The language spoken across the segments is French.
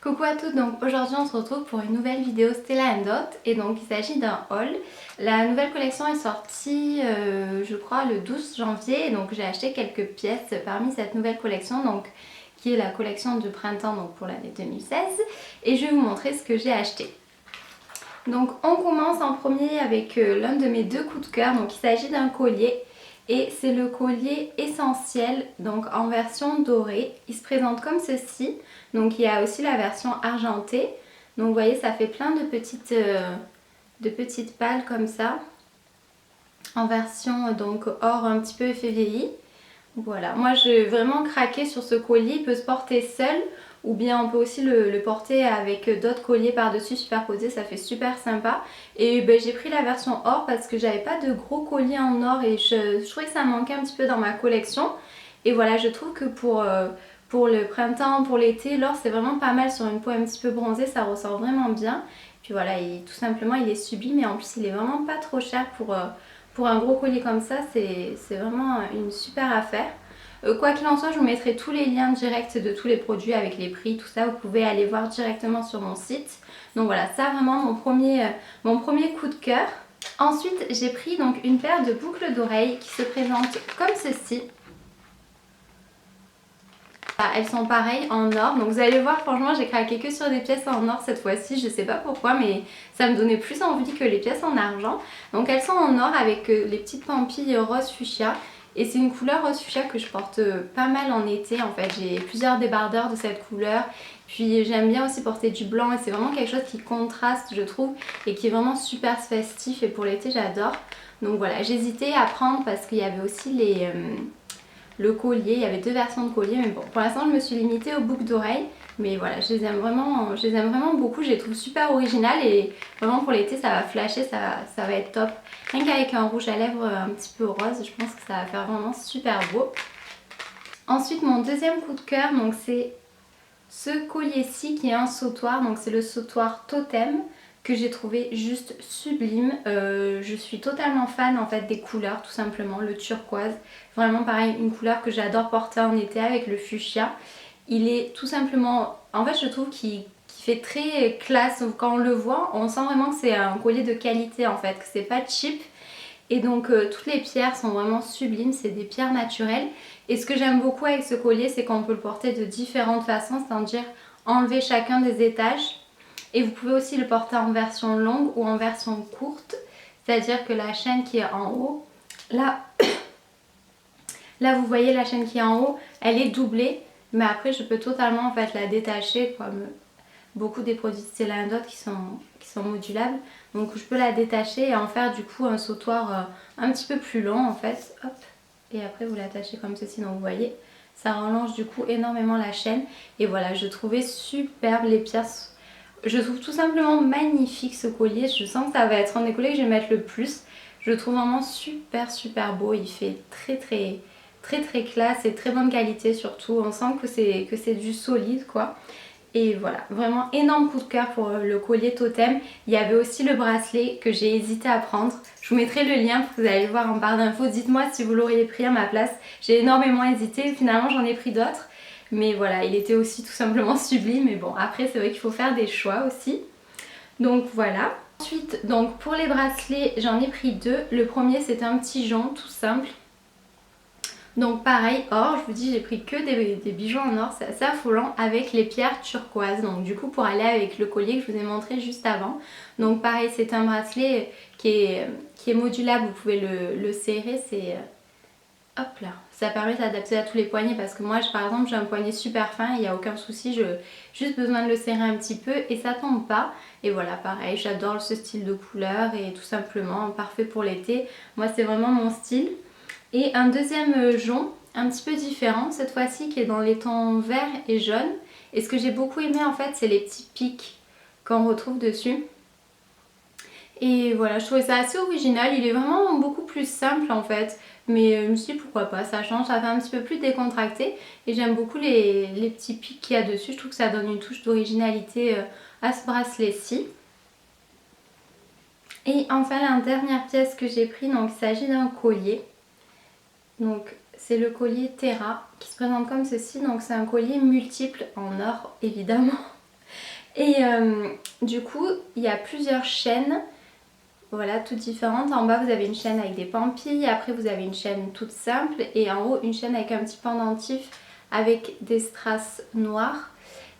Coucou à toutes, donc aujourd'hui on se retrouve pour une nouvelle vidéo Stella & Dot et donc il s'agit d'un haul. La nouvelle collection est sortie je crois le 12 janvier et donc j'ai acheté quelques pièces parmi cette nouvelle collection donc qui est la collection de printemps donc pour l'année 2016 et je vais vous montrer ce que j'ai acheté. Donc on commence en premier avec l'un de mes deux coups de cœur, donc il s'agit d'un collier. Et c'est le collier essentiel, donc en version dorée. Il se présente comme ceci. Donc il y a aussi la version argentée. Donc vous voyez, ça fait plein de petites pales comme ça. En version donc or un petit peu effet vieilli. Voilà, moi j'ai vraiment craqué sur ce collier. Il peut se porter seul ou bien on peut aussi le porter avec d'autres colliers par-dessus superposés, ça fait super sympa. Et ben, j'ai pris la version or parce que j'avais pas de gros colliers en or et je trouvais que ça me manquait un petit peu dans ma collection. Et voilà, je trouve que pour le printemps, pour l'été, l'or c'est vraiment pas mal sur une peau un petit peu bronzée, ça ressort vraiment bien. Puis voilà, tout simplement il est sublime et en plus il est vraiment pas trop cher pour un gros collier comme ça, c'est vraiment une super affaire. Quoi qu'il en soit, je vous mettrai tous les liens directs de tous les produits avec les prix, tout ça. Vous pouvez aller voir directement sur mon site. Donc voilà, ça vraiment mon premier coup de cœur. Ensuite, j'ai pris donc une paire de boucles d'oreilles qui se présentent comme ceci. Elles sont pareilles en or, donc vous allez voir, franchement j'ai craqué que sur des pièces en or cette fois-ci, je sais pas pourquoi mais ça me donnait plus envie que les pièces en argent. Donc elles sont en or avec les petites pampilles rose fuchsia et c'est une couleur rose fuchsia que je porte pas mal en été en fait, j'ai plusieurs débardeurs de cette couleur. Puis j'aime bien aussi porter du blanc et c'est vraiment quelque chose qui contraste je trouve et qui est vraiment super festif et pour l'été j'adore. Donc voilà, j'hésitais à prendre parce qu'il y avait aussi le collier, il y avait deux versions de collier mais bon pour l'instant je me suis limitée aux boucles d'oreilles mais voilà je les aime vraiment beaucoup, je les trouve super originales et vraiment pour l'été ça va flasher, ça va être top. Rien qu'avec un rouge à lèvres un petit peu rose, je pense que ça va faire vraiment super beau. Ensuite mon deuxième coup de cœur donc c'est ce collier-ci qui est un sautoir, donc c'est le sautoir Totem que j'ai trouvé juste sublime. Je suis totalement fan en fait des couleurs tout simplement, le turquoise. Vraiment pareil, une couleur que j'adore porter en été avec le fuchsia. Il est tout simplement, en fait je trouve qu'il fait très classe. Quand on le voit, on sent vraiment que c'est un collier de qualité en fait, que c'est pas cheap. Et donc toutes les pierres sont vraiment sublimes, c'est des pierres naturelles. Et ce que j'aime beaucoup avec ce collier, c'est qu'on peut le porter de différentes façons, c'est-à-dire enlever chacun des étages. Et vous pouvez aussi le porter en version longue ou en version courte, c'est-à-dire que la chaîne qui est en haut, là, là vous voyez la chaîne qui est en haut, elle est doublée. Mais après je peux totalement en fait la détacher comme beaucoup des produits de Stella & Dot qui sont modulables. Donc je peux la détacher et en faire du coup un sautoir un petit peu plus long en fait. Hop. Et après vous l'attachez comme ceci, donc vous voyez, ça rallonge du coup énormément la chaîne. Et voilà, je trouvais superbe les pièces. Je trouve tout simplement magnifique ce collier. Je sens que ça va être un des colliers que je vais mettre le plus. Je le trouve vraiment super beau. Il fait très classe et très bonne qualité surtout. On sent que c'est du solide quoi. Et voilà, vraiment énorme coup de cœur pour le collier Totem. Il y avait aussi le bracelet que j'ai hésité à prendre. Je vous mettrai le lien pour que vous allez le voir en barre d'infos. Dites-moi si vous l'auriez pris à ma place. J'ai énormément hésité, finalement j'en ai pris d'autres. Mais voilà, il était aussi tout simplement sublime. Mais bon, après c'est vrai qu'il faut faire des choix aussi. Donc voilà. Ensuite, donc pour les bracelets, j'en ai pris deux. Le premier c'est un petit jonc tout simple. Donc pareil, or, je vous dis j'ai pris que des bijoux en or, c'est assez affolant avec les pierres turquoises. Donc du coup pour aller avec le collier que je vous ai montré juste avant. Donc pareil, c'est un bracelet qui est modulable, vous pouvez le serrer, c'est... hop là, ça permet d'adapter à tous les poignets parce que moi par exemple j'ai un poignet super fin, il n'y a aucun souci, j'ai juste besoin de le serrer un petit peu et ça tombe pas. Et voilà pareil, j'adore ce style de couleur et tout simplement parfait pour l'été. Moi c'est vraiment mon style. Et un deuxième jonc, un petit peu différent cette fois-ci, qui est dans les tons vert et jaune. Et ce que j'ai beaucoup aimé en fait, c'est les petits pics qu'on retrouve dessus. Et voilà, je trouvais ça assez original, il est vraiment beaucoup plus simple en fait. Mais je me suis dit pourquoi pas, ça change, ça fait un petit peu plus décontracté. Et j'aime beaucoup les petits pics qu'il y a dessus, je trouve que ça donne une touche d'originalité à ce bracelet-ci. Et enfin la dernière pièce que j'ai pris, donc il s'agit d'un collier. Donc c'est le collier Terra qui se présente comme ceci, donc c'est un collier multiple en or évidemment. Et du coup, il y a plusieurs chaînes, voilà, toutes différentes. En bas, vous avez une chaîne avec des pampilles, après vous avez une chaîne toute simple et en haut, une chaîne avec un petit pendentif avec des strass noirs.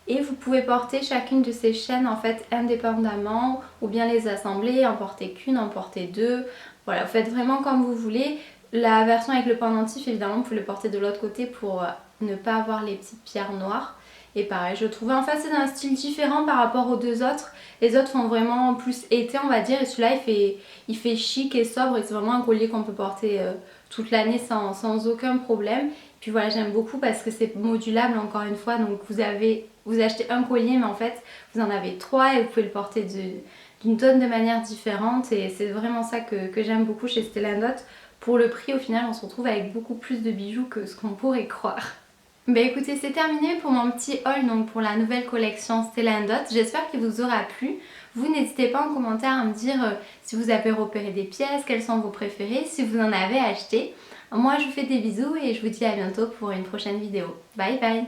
Et vous pouvez porter chacune de ces chaînes en fait indépendamment ou bien les assembler, en porter qu'une, en porter deux. Voilà, vous faites vraiment comme vous voulez. La version avec le pendentif, évidemment, vous pouvez le porter de l'autre côté pour ne pas avoir les petites pierres noires. Et pareil, je trouvais en fait c'est d'un style différent par rapport aux deux autres. Les autres font vraiment plus été, on va dire, et celui-là il fait chic et sobre et c'est vraiment un collier qu'on peut porter toute l'année sans aucun problème. Puis voilà, j'aime beaucoup parce que c'est modulable encore une fois, donc vous achetez un collier mais en fait vous en avez trois et vous pouvez le porter d'une tonne de manières différentes et c'est vraiment ça que j'aime beaucoup chez Stellantis. Pour le prix au final on se retrouve avec beaucoup plus de bijoux que ce qu'on pourrait croire. Bah écoutez, c'est terminé pour mon petit haul donc pour la nouvelle collection Stellantis. J'espère qu'il vous aura plu. Vous n'hésitez pas en commentaire à me dire si vous avez repéré des pièces, quelles sont vos préférées, si vous en avez acheté. Moi je vous fais des bisous et je vous dis à bientôt pour une prochaine vidéo. Bye bye!